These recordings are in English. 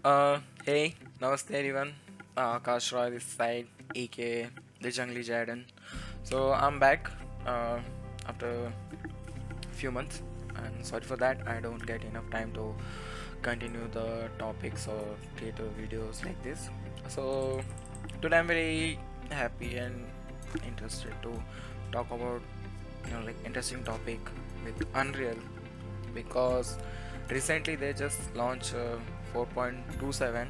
Hey, namaste everyone. Akash Roy this side, aka the Jungly Jaden. So I'm back after a few months, and sorry for that. I don't get enough time to continue the topics or create videos like this. So today I'm very happy and interested to talk about like interesting topic with Unreal because recently they just launched 4.27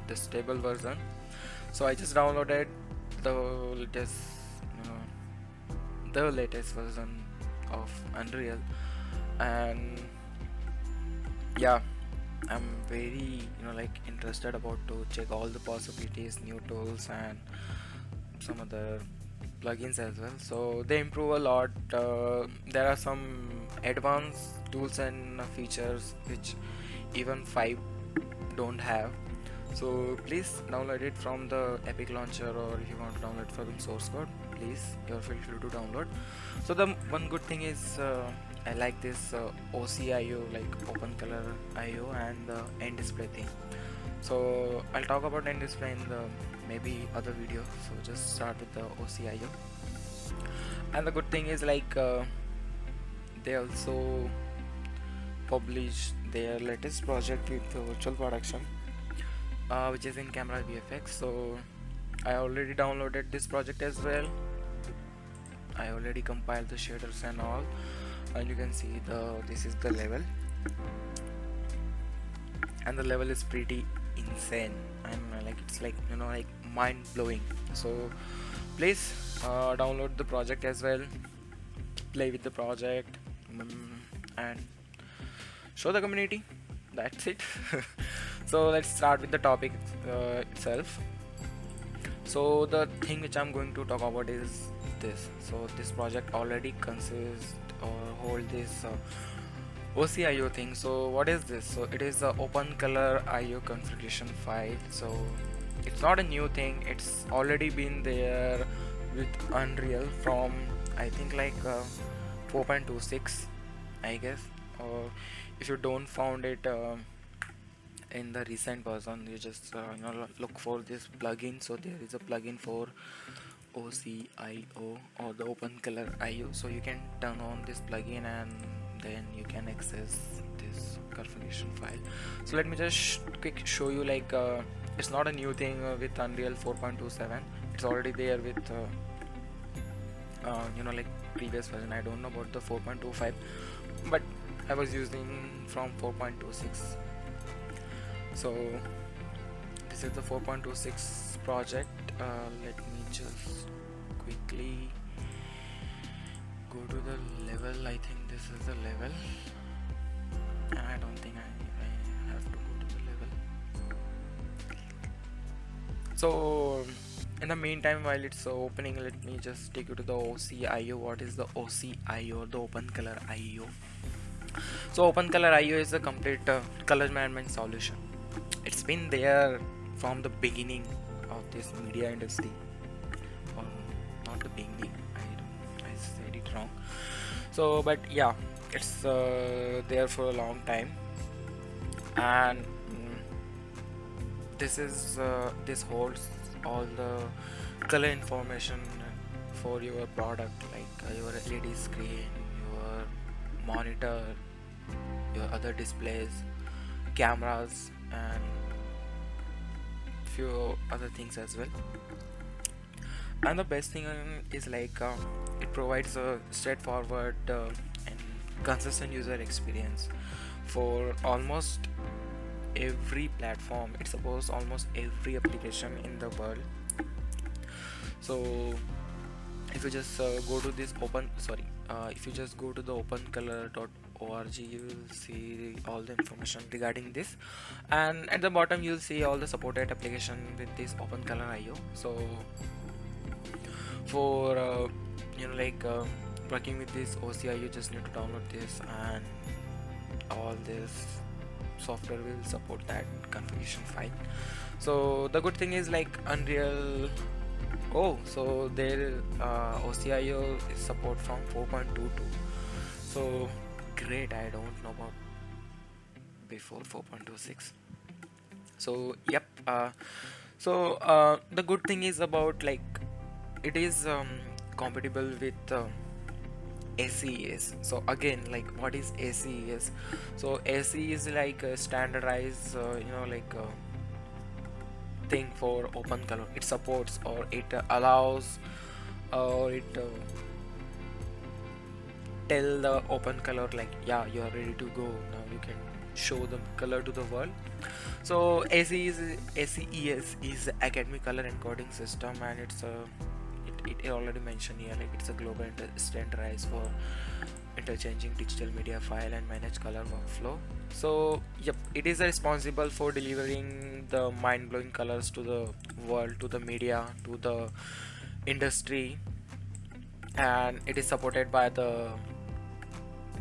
the stable version. So I just downloaded the latest the latest version of Unreal, and yeah, I'm very like interested about to check all the possibilities, new tools, and some other plugins as well. So they improve a lot. There are some advanced tools and features which even 5 don't have. So please download it from the Epic launcher, or if you want to download from source code, please you're feel free to download. So the one good thing is I like this OCIO, like OpenColorIO, and the nDisplay thing. So I'll talk about nDisplay in the maybe other video. So just start with the OCIO. And the good thing is like they also published their latest project with virtual production, which is in camera VFX. So I already downloaded this project as well. I already compiled the shaders and all, and you can see this is the level, and the level is pretty insane, and like it's like like mind-blowing. So please download the project as well, play with the project, and show the community. That's it. So let's start with the topic itself. So the thing which I'm going to talk about is this. So this project already consists or hold this OCIO thing. So what is this? So it is the OpenColorIO configuration file. So it's not a new thing. It's already been there with Unreal from I think like 4.26, I guess. Or if you don't found it in the recent version, you just look for this plugin. So there is a plugin for OCIO or the OpenColorIO, so you can turn on this plugin and then you can access this configuration file. So let me just quick show you like it's not a new thing with Unreal 4.27. It's already there with like previous version. I don't know about the 4.25, but I was using from 4.26. So this is the 4.26 project. Let me just quickly go to the level. I think this is the level, and I don't think I have to go to the level. So in the meantime, while it's opening, let me just take you to the OCIO. What is the OCIO, the OpenColorIO? So OpenColorIO is a complete color management solution. It's been there from the beginning of this media industry, or not the beginning, I said it wrong. So but yeah, it's there for a long time, and this holds all the color information for your product, like your LED screen, your monitor, your other displays, cameras, and few other things as well. And the best thing is like it provides a straightforward and consistent user experience for almost every platform. It supports almost every application in the world. So if you just go to this if you just go to the opencolor.org, you will see all the information regarding this, and at the bottom you'll see all the supported application with this OpenColorIO. So for working with this OCI, you just need to download this, and all this software will support that configuration file. So the good thing is like Unreal. Oh, so there OCIO is support from 4.22. So great. I don't know about before 4.26. So yep. The good thing is about like it is compatible with ACES. So again, like what is ACES? So ACE is like a standardized, thing for OpenColor. It supports or it allows or it tell the OpenColor like, yeah, you are ready to go now. You can show the color to the world. So ACES is academic color encoding system, and it already mentioned here, like it's a global standardized for interchanging digital media file and manage color workflow. So yep, it is responsible for delivering the mind-blowing colors to the world, to the media, to the industry, and it is supported by the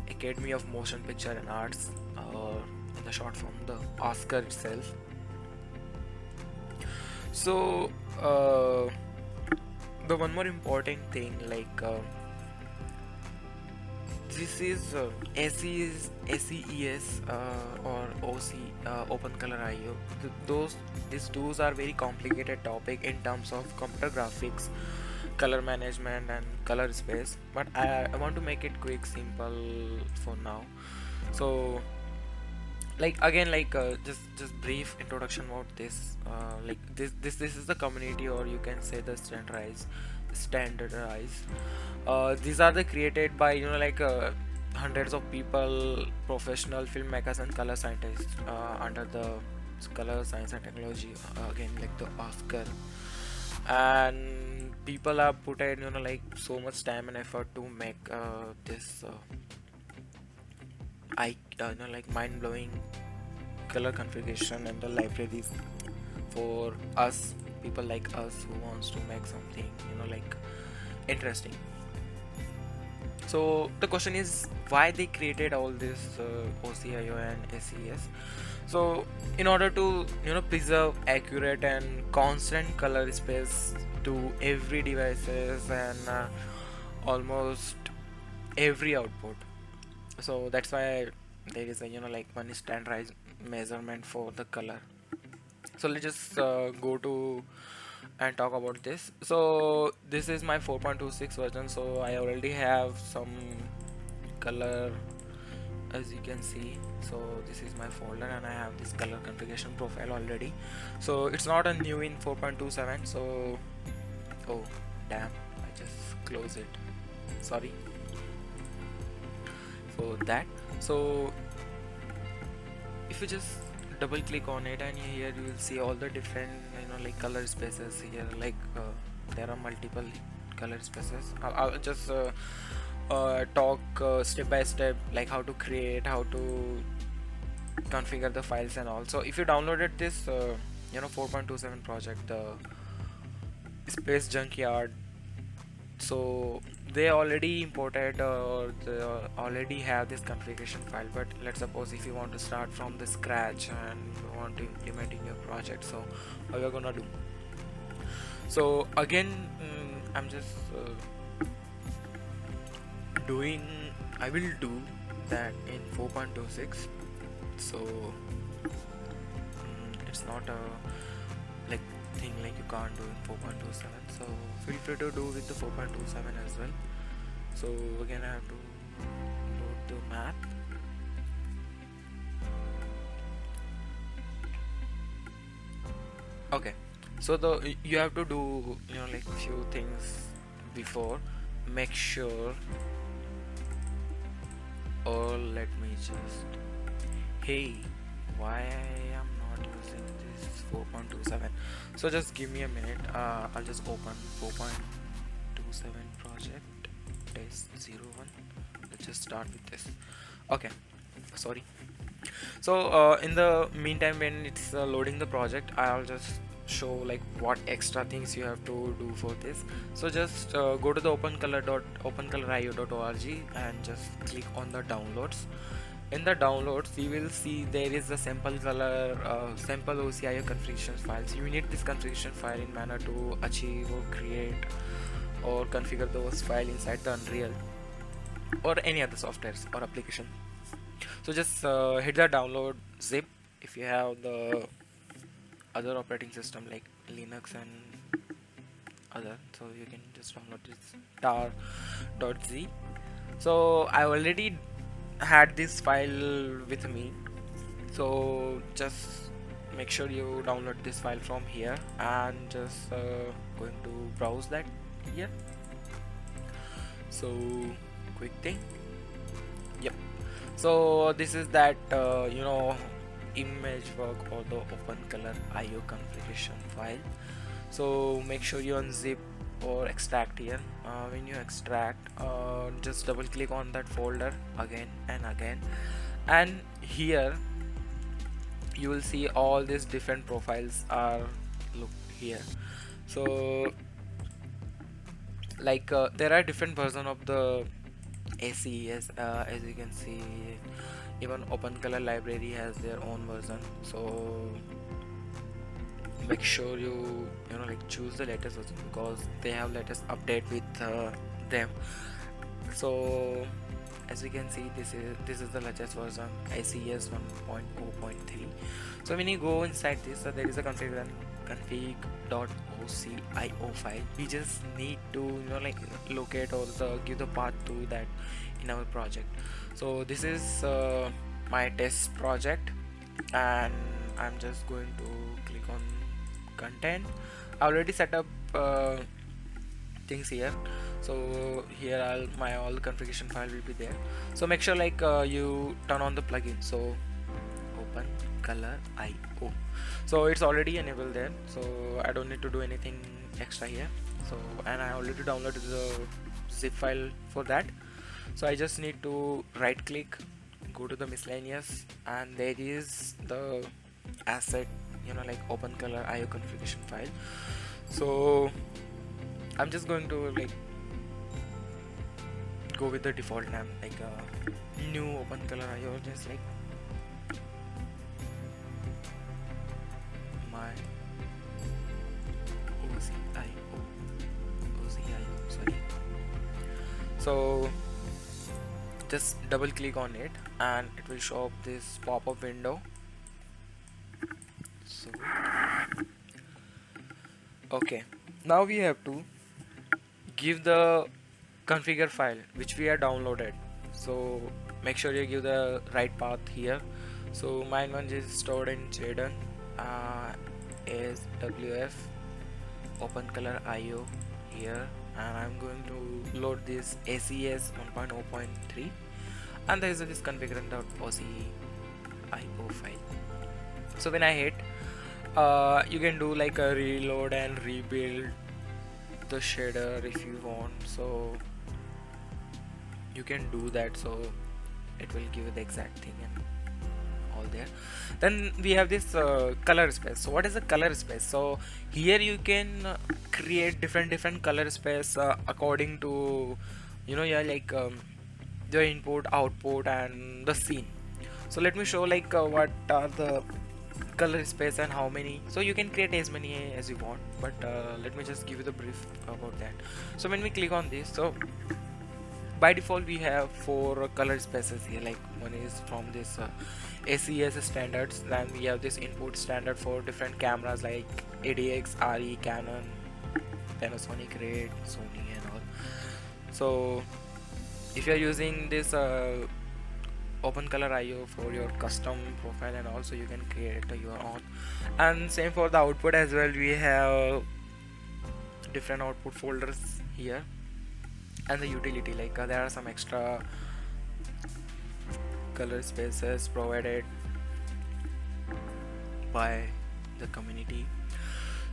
Academy of Motion Picture and Arts, or in the short form, the Oscar itself. So the one more important thing, like this is ACES or OpenColorIO. These are very complicated topic in terms of computer graphics, color management, and color space. But I want to make it quick, simple for now. So like again, like just brief introduction about this. Like this is the community, or you can say the standardized. These are the created by hundreds of people, professional filmmakers and color scientists under the color science and technology, again like the Oscar. And people have put in like so much time and effort to make this like mind-blowing color configuration and the libraries for us, people like us who wants to make something like interesting. So the question is why they created all this OCIO and SES. So in order to preserve accurate and constant color space to every devices and almost every output. So that's why there is a like one standardized measurement for the color. So let's just go to and talk about this. So this is my 4.26 version, so I already have some color, as you can see. So this is my folder and I have this color configuration profile already. So it's not a new in 4.27. So oh damn, I just close it, sorry for that. So if you just double click on it, and here you will see all the different like color spaces here, like there are multiple color spaces. I'll just talk step by step, like how to create, how to configure the files and all. So if you downloaded this 4.27 project, the Space Junkyard, so they already imported or they already have this configuration file. But let's suppose if you want to start from the scratch and you want to implement in your project, so how you're gonna do? So again, I'm just I will do that in 4.26. so it's not a like thing like you can't do in 4.27, so feel free to do with the 4.27 as well. So again, I have to load the math. Okay, so you have to do like few things before. Make sure, or let me just, hey, why I am not using this 4.27? So just give me a minute. I'll just open 4.27 project test 01. Let's just start with this. Okay, sorry. So in the meantime, when it's loading the project, I'll just show like what extra things you have to do for this. So just go to the OpenColorIO.org and just click on the downloads. In the downloads, you will see there is a sample color, sample OCIO configuration files. You need this configuration file in manner to achieve or create or configure those files inside the Unreal or any other softwares or application. So just hit the download zip if you have the other operating system like Linux and other, so you can just download this tar.z. So I already had this file with me, so just make sure you download this file from here and just going to browse that here. So quick thing, yep. So this is that image work or the OpenColorIO configuration file. So make sure you unzip or extract here. When you extract, just double click on that folder again and again, and here you will see all these different profiles are look here. So like there are different version of the ACES, as you can see. Even OpenColor library has their own version, so make sure you like choose the latest version because they have latest update with them. So as we can see, this is the latest version, ACES 1.0.3. So when you go inside this, there is a config.ocio file. We just need to like locate or give the path to that in our project. So this is my test project, and I'm just going to click on content. I already set up things here, so here all configuration file will be there. So make sure like you turn on the plugin. So OpenColorIO, so it's already enabled there, so I don't need to do anything extra here. So, and I already downloaded the zip file for that. So I just need to right click, go to the miscellaneous, and there is the asset like OpenColorIO configuration file. So I'm just going to like go with the default name, like new OpenColorIO, just like my OCIO, sorry. So just double click on it and it will show up this pop-up window. So okay, now we have to give the configure file which we have downloaded. So make sure you give the right path here. So mine one is stored in Jaden is WF OpenColorIO here, and I'm going to load this ACES 1.0.3, and there is this configure.ocio file. So when I hit, you can do like a reload and rebuild the shader if you want, so you can do that. So it will give you the exact thing and all there. Then we have this color space. So what is the color space? So here you can create different color space according to like the input, output, and the scene. So let me show like what are the color space and how many. So you can create as many as you want, but let me just give you the brief about that. So when we click on this, so by default we have 4 color spaces here. Like one is from this ACES standards, then we have this input standard for different cameras like ADX, RE, Canon, Panasonic, Red, Sony and all. So if you are using this OpenColorIO for your custom profile, and also you can create your own. And same for the output as well, we have different output folders here. And the utility, like there are some extra color spaces provided by the community.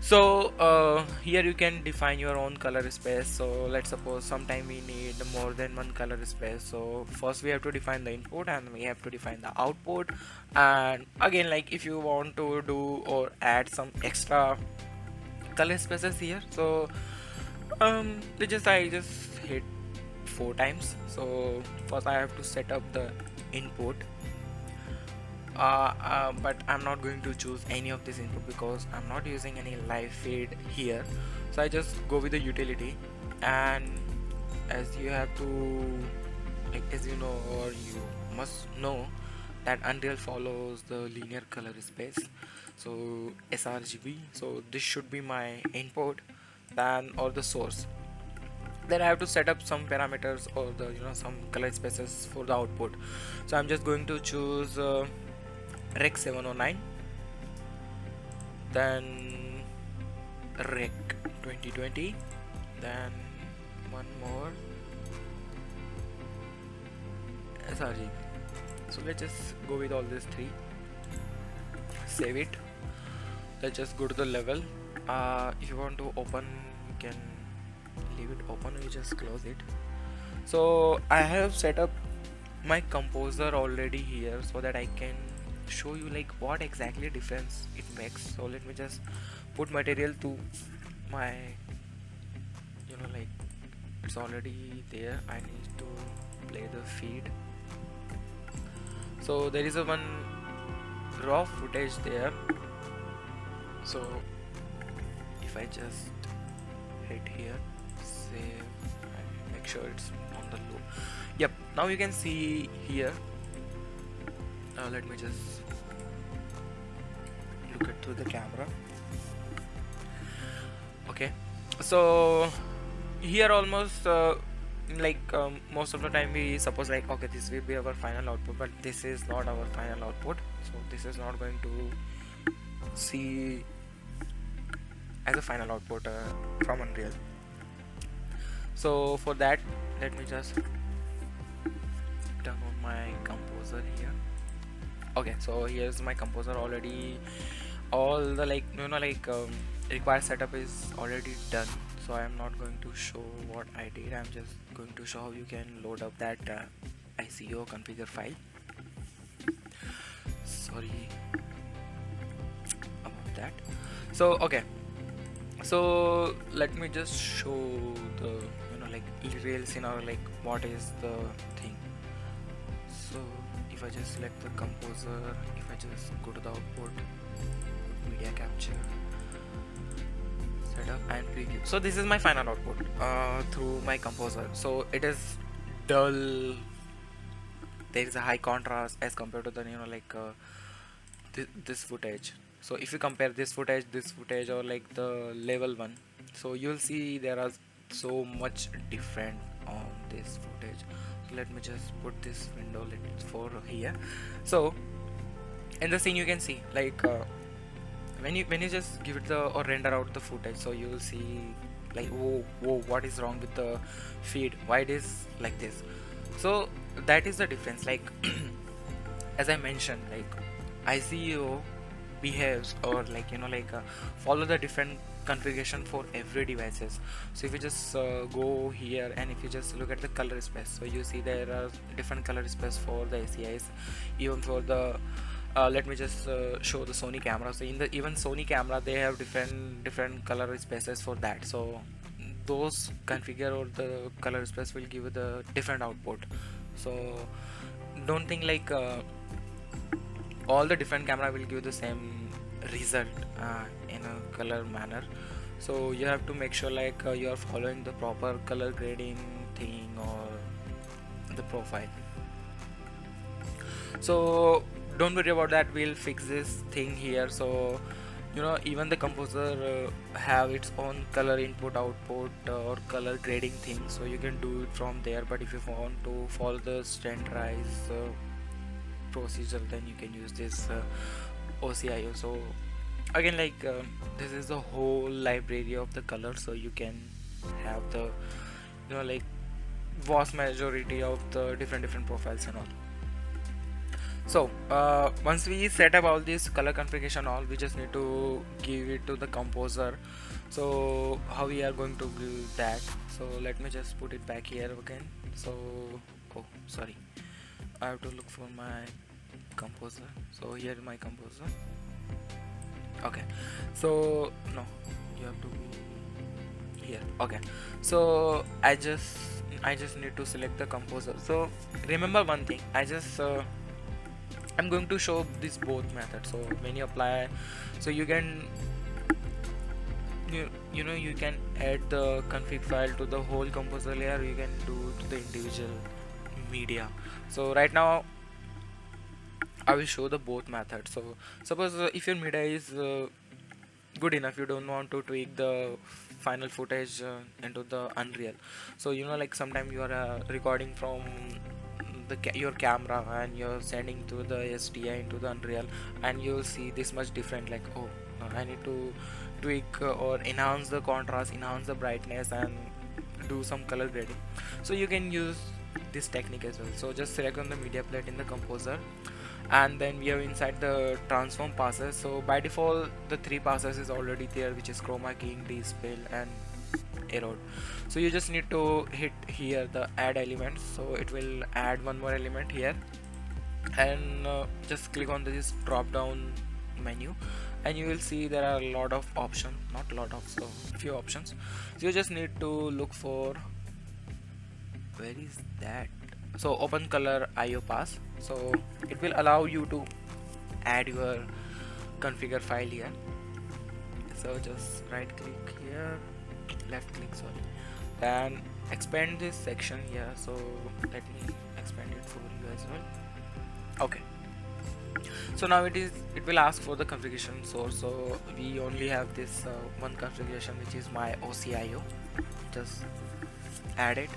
So here you can define your own color space. So let's suppose sometime we need more than one color space. So first we have to define the input and we have to define the output. And again, like if you want to do or add some extra color spaces here, so I just hit 4 times. So first I have to set up the input, but I'm not going to choose any of this input because I'm not using any live feed here. So I just go with the utility, and as you have to, like as you know or you must know that Unreal follows the linear color space. so Srgb. So this should be my input, then or the source. Then I have to set up some parameters or the some color spaces for the output. So I'm just going to choose rec 709, then rec 2020, then one more Srgb. So let's just go with all these three, save it. Let's just go to the level. If you want to open, you can leave it open or you just close it. So I have set up my composer already here so that I can show you like what exactly difference it makes. So let me just put material to my like it's already there. I need to play the feed. So there is a one raw footage there. So if I just hit here, save and make sure it's on the loop. Yep, now you can see here. Let me just look it through the camera. Okay, so here almost most of the time we suppose like okay, this will be our final output, but this is not our final output. So this is not going to see as a final output from Unreal. So for that, let me just turn on my composer here. Okay, so here's my composer already. All the required setup is already done. So I am not going to show what I did. I'm just going to show how you can load up that OCIO configure file. Sorry about that. So okay, so let me just show the real scenario, like what is the thing. So if I just select the composer, if I just go to the output, media capture, setup and preview. So this is my final output through my composer. So it is dull. There is a high contrast as compared to the this footage. So if you compare this footage, or like the level one, so you'll see there are so much different on this footage. So let me just put this window for here. So in the scene you can see like when you just give it the or render out the footage, so you will see like whoa, what is wrong with the feed, why it is like this. So that is the difference. Like as I mentioned, like OCIO behaves or follow the different configuration for every devices. So if you just go here and if you just look at the color space, so you see there are different color space for the ACIs, even for the let me just show the Sony camera. So in the even Sony camera they have different color spaces for that. So those configure or the color space will give you the different output. So don't think like all the different camera will give the same result in a color manner. So you have to make sure like you are following the proper color grading thing or the profile. So don't worry about that, we'll fix this thing here. So even the composer have its own color input output or color grading thing, so you can do it from there. But if you want to follow the standardized procedure, then you can use this OCIO. So again this is the whole library of the color, so you can have the vast majority of the different profiles and all. So once we set up all this color configuration all, we just need to give it to the composer. So how we are going to do that? So let me just put it back here again. So oh sorry, I have to look for my composer. So here is my composer. Okay, so no, you have to be here. Okay, so I just need to select the composer. So remember one thing, I'm going to show this both methods. So when you apply, so you can you can add the config file to the whole composer layer, you can do to the individual media. So right now I will show the both methods. So suppose if your media is good enough, you don't want to tweak the final footage into the Unreal. So like sometimes you are recording from your camera and you're sending to the SDI into the Unreal, and you'll see this much different, like, oh, I need to tweak or enhance the contrast, enhance the brightness, and do some color grading. So you can use this technique as well. So just select on the media plate in the composer, and then we are inside the transform passes. So by default the three passes is already there, which is chroma keying, dispel, and erode. So you just need to hit here the add elements, so it will add one more element here, and just click on this drop down menu, and you will see there are a lot of options, not a lot of, so few options. So you just need to look for, where is that, so OpenColorIO pass. So it will allow you to add your configure file here. So just right click here, left click, sorry, and expand this section here. So let me expand it for you as well. Okay, so now it will ask for the configuration source. So we only have this one configuration, which is my OCIO. Just add it.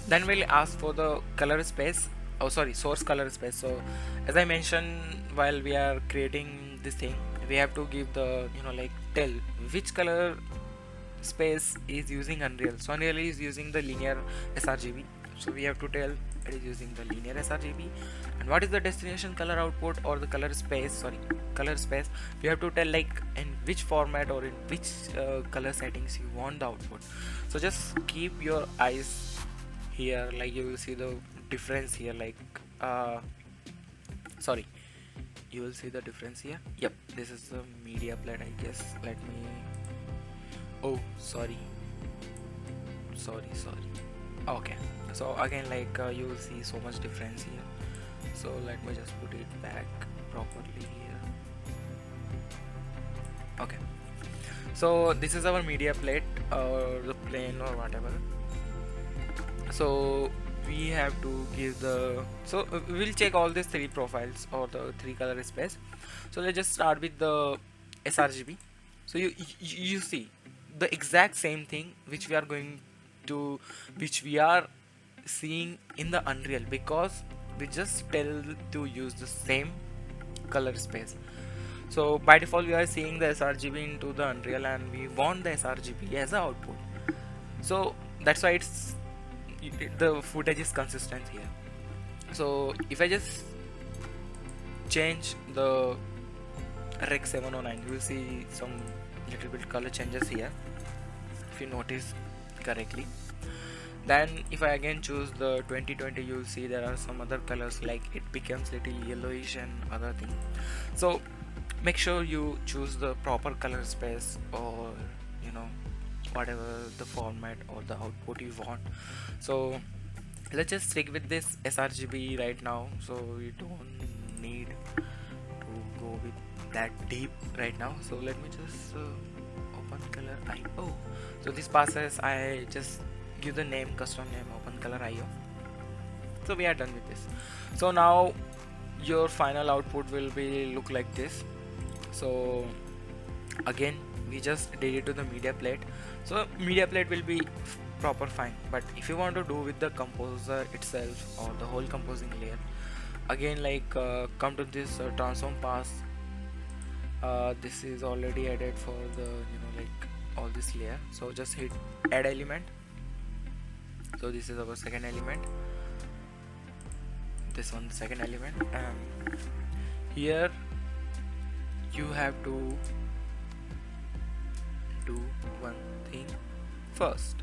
Then we'll ask for the color space, oh sorry, source color space. So as I mentioned, while we are creating this thing, we have to give the like tell which color space is using Unreal. So Unreal is using the linear sRgb, so we have to tell it is using the linear sRgb. And what is the destination color output or the color space, sorry, color space, we have to tell like in which format or in which color settings you want the output. So just keep your eyes here, like you will see the difference here, like sorry, you will see the difference here. Yep, this is the media plate, I guess. Let me, oh sorry, okay. So again, like you will see so much difference here. So let me just put it back properly here. Okay, so this is our media plate, or the plane or whatever. So we have to give the, so we'll check all these three profiles or the three color space. So let's just start with the sRgb. So you see the exact same thing which we are going to, which we are seeing in the Unreal, because we just tell to use the same color space. So by default we are seeing the sRgb into the Unreal, and we want the sRgb as an output. So that's why the footage is consistent here. So if I just change the Rec 709, you will see some little bit color changes here, if you notice correctly. Then if I again choose the 2020, you will see there are some other colors, like it becomes little yellowish and other thing. So make sure you choose the proper color space, or whatever the format or the output you want. So let's just stick with this sRgb right now, so we don't need to go with that deep right now. So let me just OpenColorIO. So this passes, I just give the name, custom name, OpenColorIO. So we are done with this. So now your final output will be look like this. So again, we just did it to the media plate, so media plate will be proper fine. But if you want to do with the composer itself or the whole composing layer, again, like come to this transform pass. This is already added for the like all this layer. So just hit add element. So this is our second element, this one, the second element, and here you have to do one thing first,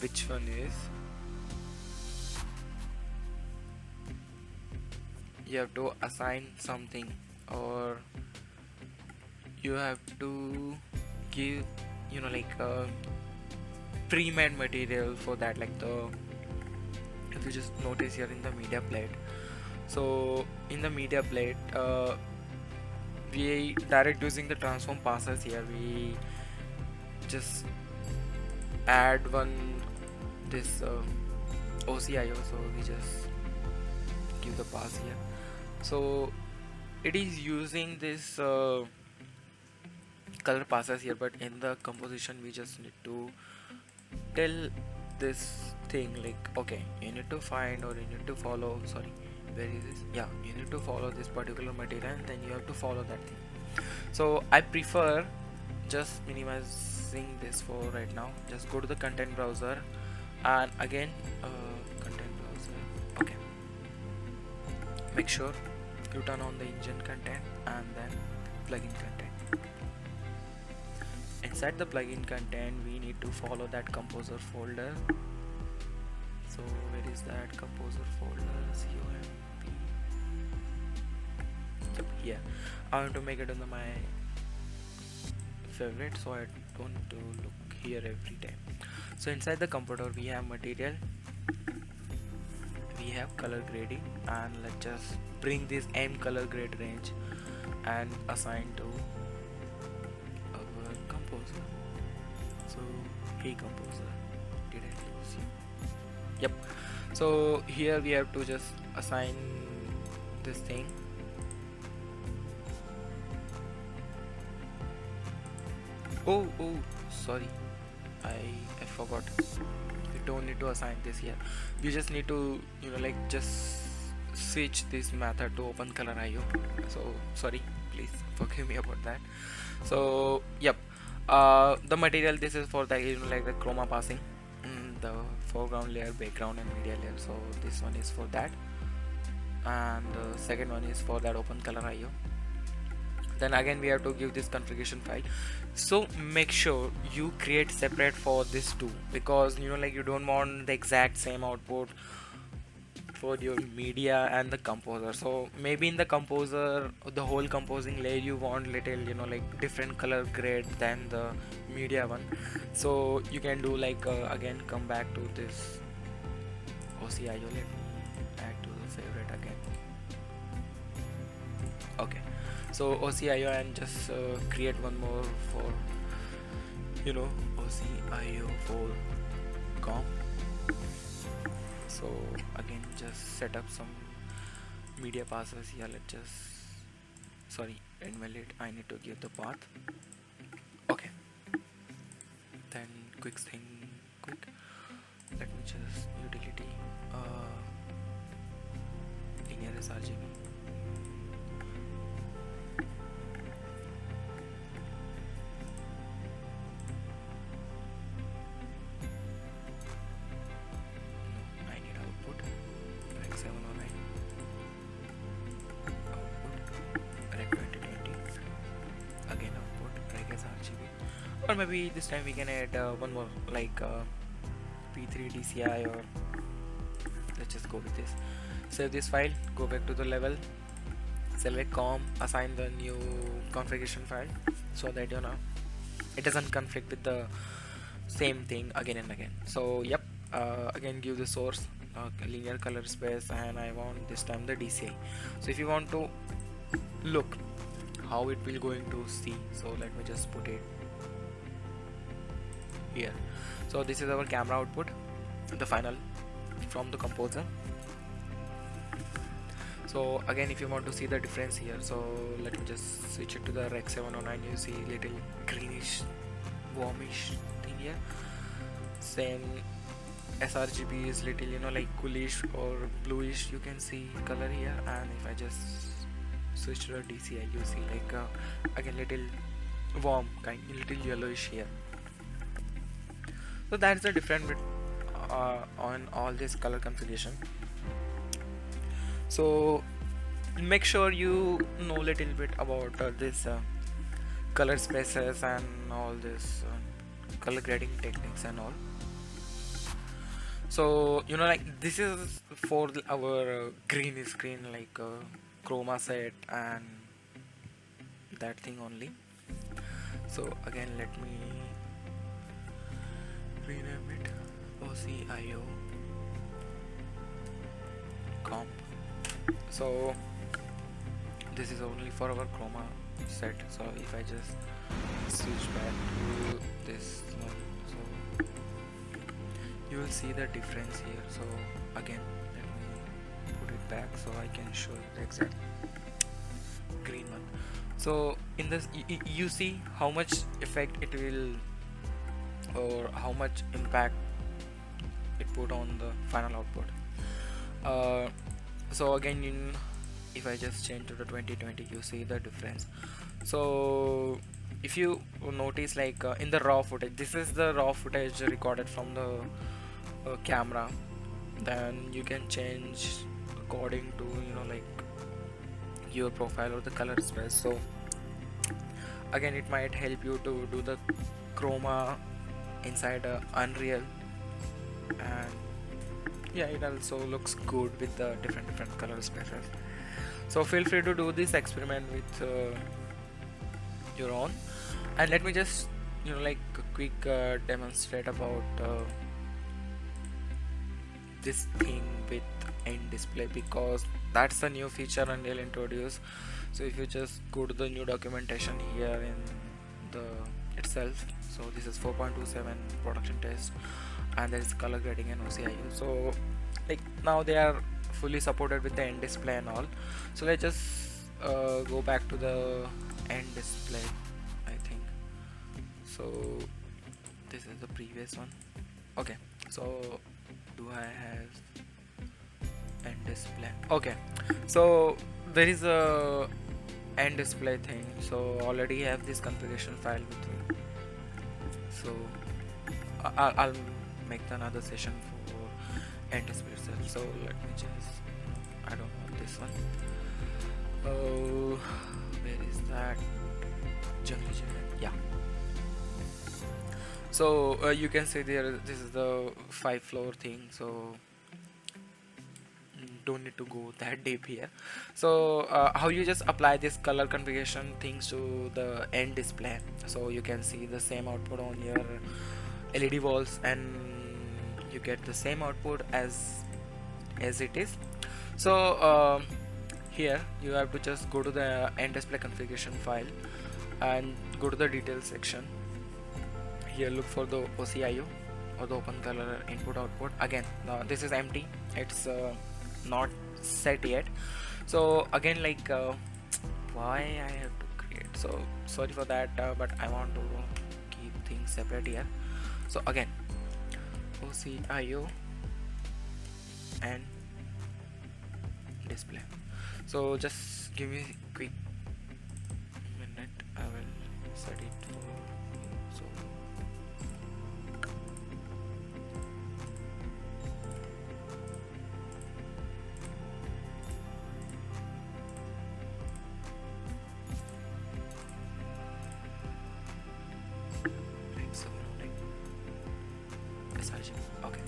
which one is you have to assign something, or you have to give like a pre-made material for that, like if you just notice here in the media plate. So in the media plate, we direct using the transform passes here, we just add one this OCIO, so we just give the pass here. So it is using this color passes here, but in the composition we just need to tell this thing like, okay, you need to find, or you need to follow, sorry, where is this, yeah, you need to follow this particular material, and then you have to follow that thing. So I prefer just minimizing this for right now. Just go to the content browser, and again content browser, okay, make sure you turn on the engine content and then plugin content. Inside the plugin content we need to follow that composer folder. So where is that composer folder? COMP. Yep, here. I want to make it on my favorite, so I don't need to look here every time. So inside the composer we have material, we have color grading, and let's just bring this M color grade range and assign to our composer. So hey composer, did I lose you? Yep. So here we have to just assign this thing. Oh, sorry, I forgot. You don't need to assign this here. You just need to, you know, like, just switch this method to OpenColorIO. So sorry, please forgive me about that. So yep, the material, this is for the, you know, like the chroma passing, the foreground layer, background and media layer. So this one is for that, and the second one is for that OpenColorIO. Then again we have to give this configuration file. So make sure you create separate for this too, because, you know, like, you don't want the exact same output for your media and the composer. So maybe in the composer, the whole composing layer, you want little, you know, like, different color grade than the media one. So you can do like, again come back to this OCIO. Let me add to the favorite again. Okay, so OCIO, and just create one more for, you know, OCIO for comp. So again just set up some media passes here. Let's just, sorry, invalid, I need to give the path. Okay, then quick, let me just utility linear Srgb. Or maybe this time we can add one more, like P3 DCI, or let's just go with this. Save this file, go back to the level, select com, assign the new configuration file, so that, you know, it doesn't conflict with the same thing again and again. So yep, again give the source linear color space, and I want this time the DCI. So if you want to look how it will going to see, so let me just put it here. So this is our camera output, the final from the composer. So again, if you want to see the difference here, so let me just switch it to the Rec 709. You see little greenish warmish thing here. Same Srgb is little, you know, like coolish or bluish, you can see color here. And if I just switch to the DCI, you see like again little warm kind, little yellowish here. So that's the difference on all this color configuration. So make sure you know a little bit about this color spaces and all this color grading techniques and all. So, you know, like, this is for our green screen, like chroma set and that thing only. So again, let me rename it OCIO comp. So this is only for our chroma set. So if I just switch back to this one, so you will see the difference here. So again, let me put it back so I can show you the exact green one. So in this you see how much effect it will, or how much impact it put on the final output. So again, if I just change to the 2020, you see the difference. So if you notice, like in the raw footage, this is the raw footage recorded from the camera, then you can change according to like your profile or the color space. So again, it might help you to do the chroma inside Unreal, and yeah, it also looks good with the different color spaces. So feel free to do this experiment with your own. And let me just like a quick demonstrate about this thing with nDisplay, because that's the new feature Unreal introduced. So if you just go to the new documentation here in the itself, so this is 4.27 production test, and there is color grading and OCIO. So like now they are fully supported with the nDisplay and all. So let's just go back to the nDisplay, I think. So this is the previous one. Okay, so do I have nDisplay? Okay, so there is a nDisplay thing. So already have this configuration file with me. So I'll make another session for nDisplay itself. So let me just, I don't want this one. Oh, where is that? Jungle. Yeah. So you can see there, this is the 5-floor thing. So don't need to go that deep here. So how you just apply this color configuration things to the nDisplay, so you can see the same output on your LED walls, and you get the same output as it is. So here you have to just go to the nDisplay configuration file and go to the details section. Here look for the OCIO, or the OpenColor input output. Again, this is empty, it's not set yet. So again, like why I have to create, so sorry for that, but I want to keep things separate here. So again, OCIO and display. So just give me a quick minute, I will set it for you. So Srgb. Okay,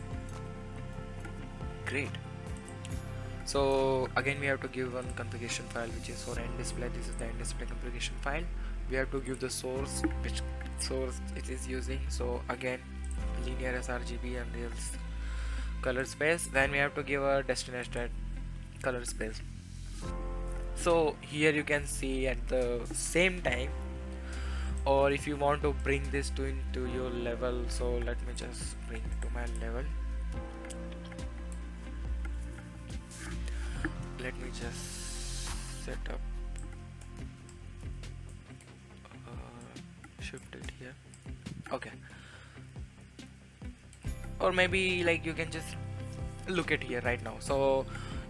great. So again, we have to give one configuration file which is for nDisplay. This is the nDisplay configuration file. We have to give the source, which source it is using. So again, linear Srgb and Unreal color space. Then we have to give a destination color space. So here you can see at the same time, or if you want to bring this to into your level, so let me just bring it to my level. Let me just set up, shift it here. Okay, or maybe like you can just look at here right now. So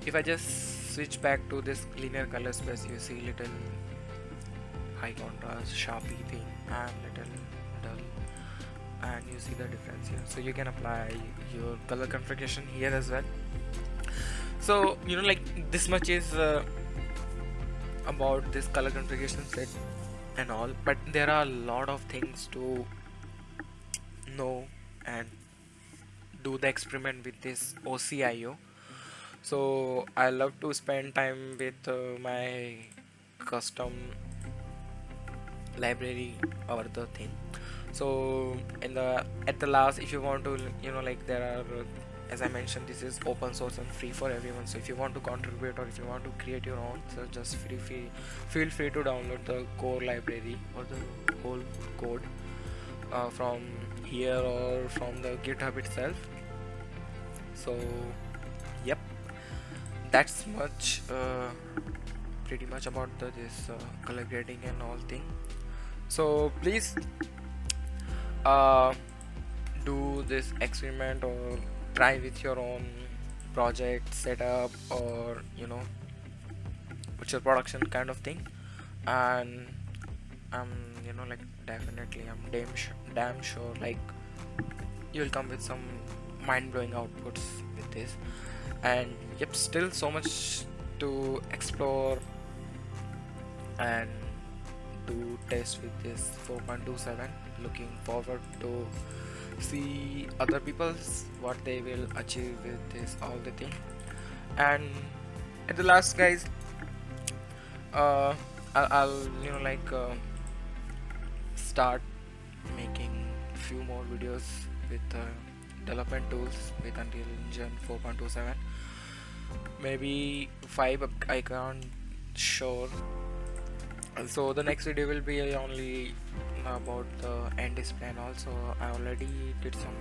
if I just switch back to this linear color space, you see little high contrast, sharpie thing, and little dull, and you see the difference here. So you can apply your color configuration here as well. So like this much is about this color configuration set and all, but there are a lot of things to know and do the experiment with this OCIO. So I love to spend time with my custom library or the thing. So at the last, if you want to like there are as I mentioned, this is open source and free for everyone. So if you want to contribute, or if you want to create your own, so just feel free to download the core library or the whole code from here or from the GitHub itself. So yep, that's much pretty much about this color grading and all thing. So please uh, do this experiment or try with your own project setup, or it's your production kind of thing. And I'm like definitely I'm damn sure like you'll come with some mind-blowing outputs with this. And yep, still so much to explore and to test with this 4.27. Looking forward to see other people's what they will achieve with this all the thing. And at the last, guys, uh I'll start making few more videos with development tools with Unreal Engine 4.27. Maybe 5, I can't sure. So the next video will be only about the nDisplay, and also I already did some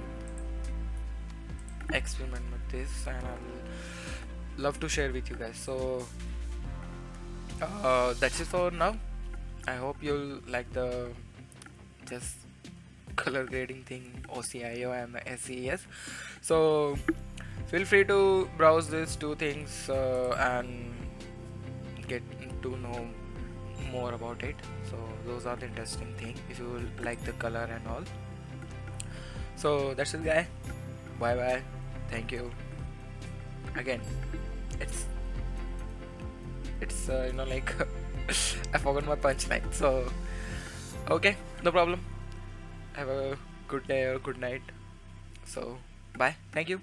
experiment with this, and I'll love to share with you guys. So that's it for now. I hope you'll like the just color grading thing, OCIO and the SES. So feel free to browse these two things and get to know more about it. So those are the interesting thing if you like the color and all. So that's it, guy. Bye bye. Thank you again. It's I forgot my punchline. So okay, no problem. Have a good day or good night. So bye. Thank you.